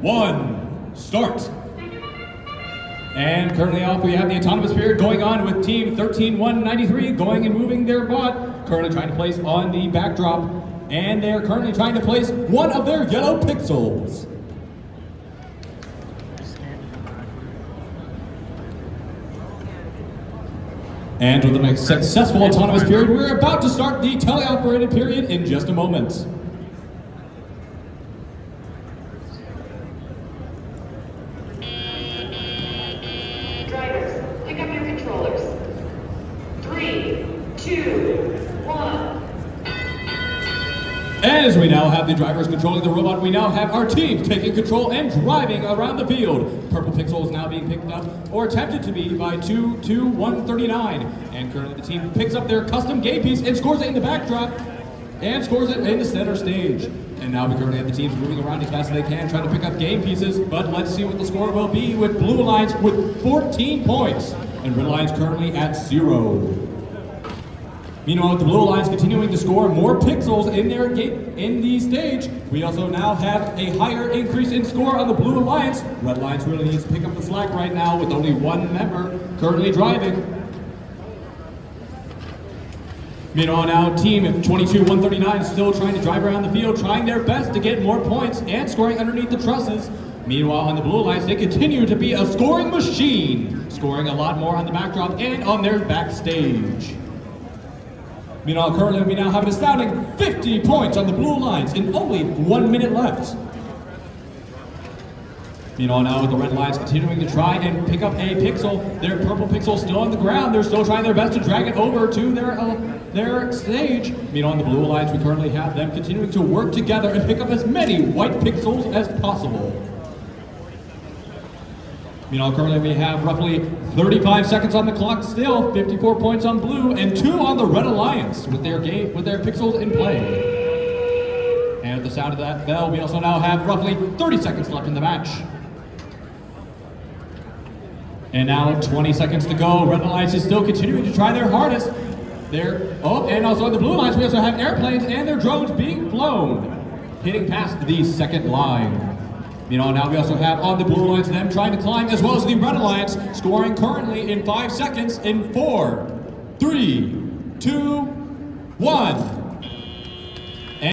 1, start. And currently off, we have the autonomous period going on with team 13193 going and moving their bot, currently trying to place on the backdrop, and they are currently trying to place one of their yellow pixels. And with a successful autonomous period, we're about to start the teleoperated period in just a moment. Drivers, pick up your controllers. 3, 2, 1. As we now have the drivers controlling the robot, we now have our team taking control and driving around the field. Purple pixel is now being picked up, or attempted to be, by 22139. And currently the team picks up their custom gate piece and scores it in the backdrop, and scores it in the center stage. And now we currently have the teams moving around as fast as they can, trying to pick up game pieces, but let's see what the score will be with Blue Alliance with 14 points, and Red Alliance currently at 0. Meanwhile, with the Blue Alliance continuing to score more pixels in their gate in the stage, we also now have a higher increase in score on the Blue Alliance. Red Alliance really needs to pick up the slack right now with only one member currently driving. Meanwhile, now team 22139 is still trying to drive around the field, trying their best to get more points and scoring underneath the trusses. Meanwhile, on the Blue Alliance, they continue to be a scoring machine, scoring a lot more on the backdrop and on their backstage. Meanwhile, currently we now have an astounding 50 points on the Blue Alliance in only 1 minute left. Meanwhile, now with the Red Alliance continuing to try and pick up a pixel, their purple pixel still on the ground. They're still trying their best to drag it over to their stage. Meanwhile, on the Blue Alliance, we currently have them continuing to work together and pick up as many white pixels as possible. Meanwhile, currently we have roughly 35 seconds on the clock still, 54 points on blue, and 2 on the Red Alliance with their pixels in play. And at the sound of that bell, we also now have roughly 30 seconds left in the match. And now 20 seconds to go. Red Alliance is still continuing to try their hardest. And also on the Blue Alliance, we also have airplanes and their drones being flown, hitting past the second line. Meanwhile, now we also have on the Blue Alliance them trying to climb, as well as the Red Alliance scoring currently in 5 seconds in 4, 3, 2, 1.